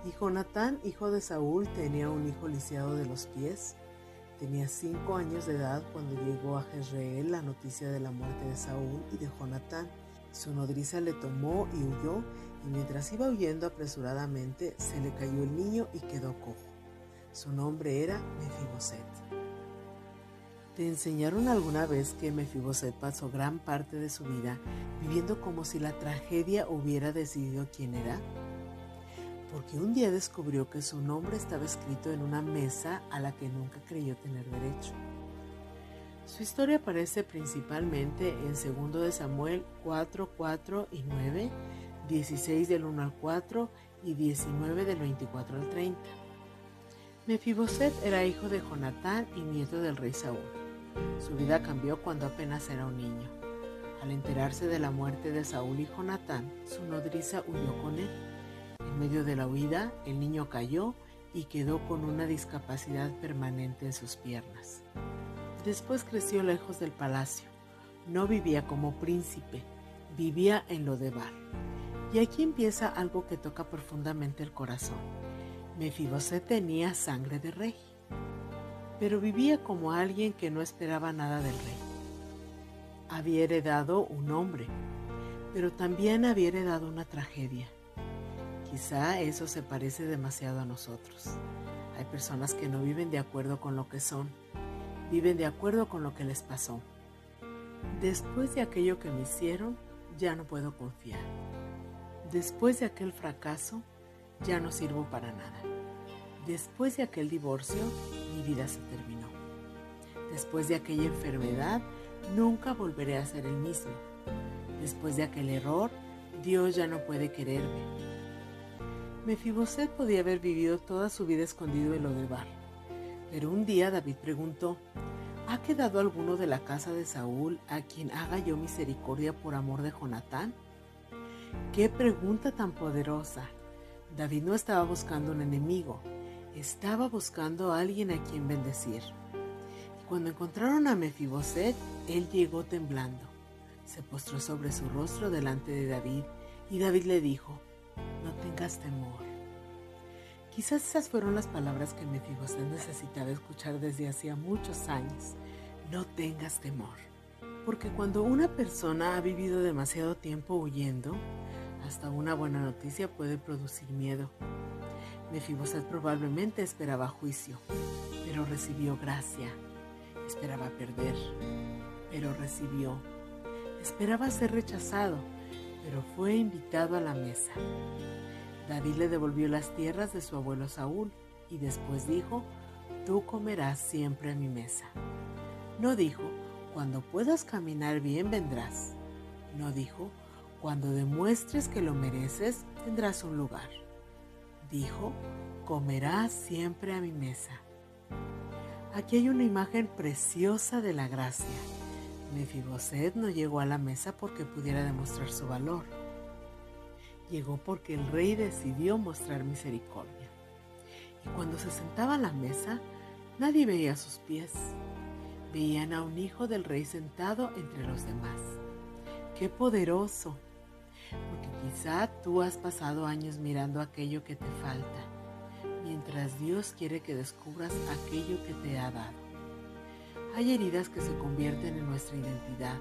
Y Jonatán, hijo de Saúl, tenía un hijo lisiado de los pies. Tenía 5 años de edad cuando llegó a Jezreel la noticia de la muerte de Saúl y de Jonatán. Su nodriza le tomó y huyó, y mientras iba huyendo apresuradamente, se le cayó el niño y quedó cojo. Su nombre era Mefiboset. ¿Te enseñaron alguna vez que Mefiboset pasó gran parte de su vida viviendo como si la tragedia hubiera decidido quién era? Porque un día descubrió que su nombre estaba escrito en una mesa a la que nunca creyó tener derecho. Su historia aparece principalmente en 2 de Samuel 4, 4 y 9, 16 del 1 al 4 y 19 del 24 al 30. Mefiboset era hijo de Jonatán y nieto del rey Saúl. Su vida cambió cuando apenas era un niño. Al enterarse de la muerte de Saúl y Jonatán, su nodriza huyó con él. En medio de la huida, el niño cayó y quedó con una discapacidad permanente en sus piernas. Después creció lejos del palacio. No vivía como príncipe, vivía en Lodebar. Y aquí empieza algo que toca profundamente el corazón. Mefiboset tenía sangre de rey, pero vivía como alguien que no esperaba nada del rey. Había heredado un nombre, pero también había heredado una tragedia. Quizá eso se parece demasiado a nosotros. Hay personas que no viven de acuerdo con lo que son, viven de acuerdo con lo que les pasó. Después de aquello que me hicieron, ya no puedo confiar. Después de aquel fracaso, ya no sirvo para nada. Después de aquel divorcio, mi vida se terminó. Después de aquella enfermedad, nunca volveré a ser el mismo. Después de aquel error, Dios ya no puede quererme. Mefiboset podía haber vivido toda su vida escondido en Lodebar, pero un día David preguntó: ¿ha quedado alguno de la casa de Saúl a quien haga yo misericordia por amor de Jonatán? ¡Qué pregunta tan poderosa! David no estaba buscando un enemigo, estaba buscando a alguien a quien bendecir. Y cuando encontraron a Mefiboset, él llegó temblando. Se postró sobre su rostro delante de David, y David le dijo: no tengas temor. Quizás esas fueron las palabras que Mefiboset necesitaba escuchar desde hacía muchos años. No tengas temor. Porque cuando una persona ha vivido demasiado tiempo huyendo, hasta una buena noticia puede producir miedo. Mefiboset probablemente esperaba juicio, pero recibió gracia. Esperaba perder, pero recibió. Esperaba ser rechazado, pero fue invitado a la mesa. David le devolvió las tierras de su abuelo Saúl y después dijo: tú comerás siempre a mi mesa. No dijo: cuando puedas caminar bien vendrás. No dijo: cuando demuestres que lo mereces tendrás un lugar. Dijo: comerás siempre a mi mesa. Aquí hay una imagen preciosa de la gracia. Mefiboset no llegó a la mesa porque pudiera demostrar su valor. Llegó porque el rey decidió mostrar misericordia. Y cuando se sentaba a la mesa, nadie veía sus pies. Veían a un hijo del rey sentado entre los demás. ¡Qué poderoso! Porque quizá tú has pasado años mirando aquello que te falta, mientras Dios quiere que descubras aquello que te ha dado. Hay heridas que se convierten en nuestra identidad.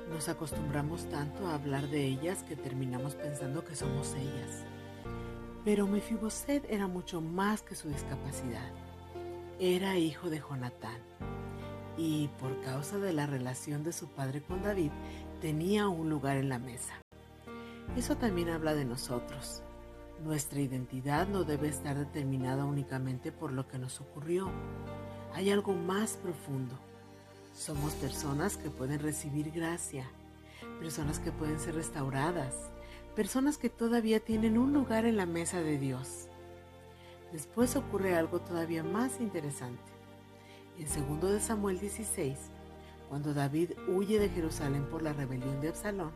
Nos acostumbramos tanto a hablar de ellas que terminamos pensando que somos ellas. Pero Mefiboset era mucho más que su discapacidad. Era hijo de Jonatán. Y por causa de la relación de su padre con David, tenía un lugar en la mesa. Eso también habla de nosotros. Nuestra identidad no debe estar determinada únicamente por lo que nos ocurrió. Hay algo más profundo. Somos personas que pueden recibir gracia, personas que pueden ser restauradas, personas que todavía tienen un lugar en la mesa de Dios. Después ocurre algo todavía más interesante. En 2 de Samuel 16, cuando David huye de Jerusalén por la rebelión de Absalón,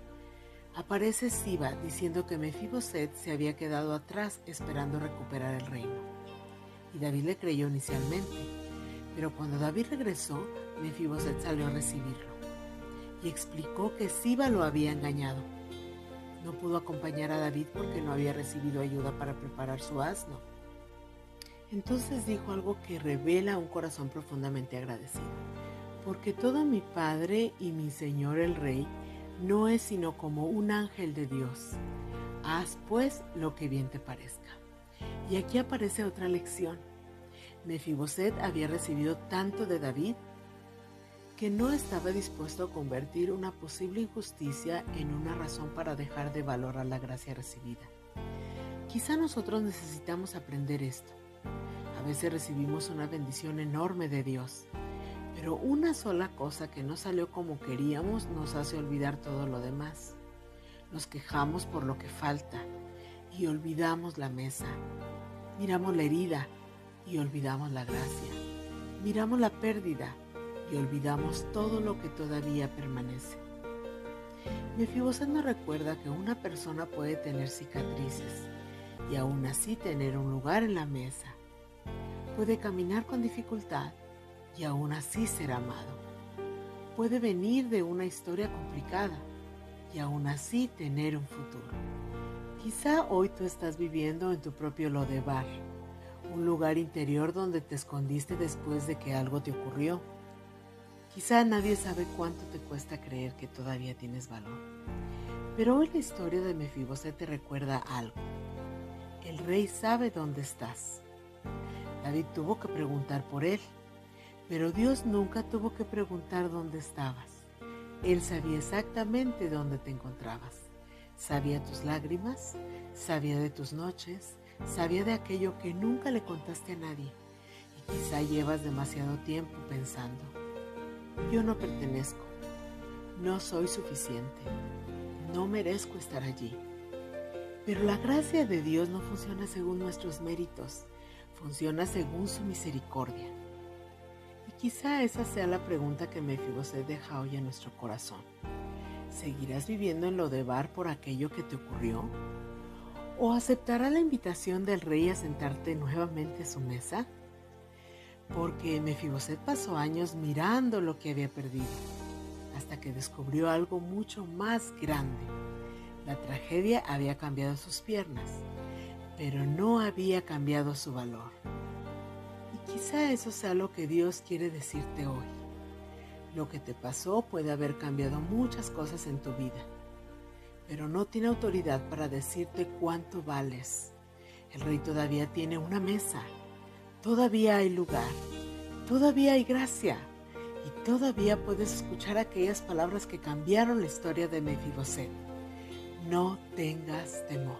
aparece Siba diciendo que Mefiboset se había quedado atrás esperando recuperar el reino. Y David le creyó inicialmente, pero cuando David regresó, Mefiboset salió a recibirlo y explicó que Siba lo había engañado. No pudo acompañar a David porque no había recibido ayuda para preparar su asno. Entonces dijo algo que revela un corazón profundamente agradecido. Porque todo mi Padre y mi Señor el Rey no es sino como un ángel de Dios. Haz pues lo que bien te parezca. Y aquí aparece otra lección. Mefiboset había recibido tanto de David que no estaba dispuesto a convertir una posible injusticia en una razón para dejar de valorar la gracia recibida. Quizá nosotros necesitamos aprender esto. A veces recibimos una bendición enorme de Dios, pero una sola cosa que no salió como queríamos nos hace olvidar todo lo demás. Nos quejamos por lo que falta y olvidamos la mesa. Miramos la herida y olvidamos la gracia. Miramos la pérdida y olvidamos todo lo que todavía permanece. Mefiboset nos recuerda que una persona puede tener cicatrices y aún así tener un lugar en la mesa. Puede caminar con dificultad y aún así ser amado. Puede venir de una historia complicada y aún así tener un futuro. Quizá hoy tú estás viviendo en tu propio Lodebar, un lugar interior donde te escondiste después de que algo te ocurrió. Quizá nadie sabe cuánto te cuesta creer que todavía tienes valor. Pero hoy la historia de Mefiboset te recuerda algo. El rey sabe dónde estás. David tuvo que preguntar por él, pero Dios nunca tuvo que preguntar dónde estabas. Él sabía exactamente dónde te encontrabas. Sabía tus lágrimas, sabía de tus noches, sabía de aquello que nunca le contaste a nadie. Y quizá llevas demasiado tiempo pensando: yo no pertenezco, no soy suficiente, no merezco estar allí. Pero la gracia de Dios no funciona según nuestros méritos, funciona según su misericordia. Y quizá esa sea la pregunta que Mefiboset deja hoy en nuestro corazón. ¿Seguirás viviendo en Lodebar por aquello que te ocurrió? ¿O aceptarás la invitación del rey a sentarte nuevamente a su mesa? Porque Mefiboset pasó años mirando lo que había perdido, hasta que descubrió algo mucho más grande. La tragedia había cambiado sus piernas, pero no había cambiado su valor. Y quizá eso sea lo que Dios quiere decirte hoy. Lo que te pasó puede haber cambiado muchas cosas en tu vida, pero no tiene autoridad para decirte cuánto vales. El rey todavía tiene una mesa. Todavía hay lugar, todavía hay gracia y todavía puedes escuchar aquellas palabras que cambiaron la historia de Mefiboset. No tengas temor.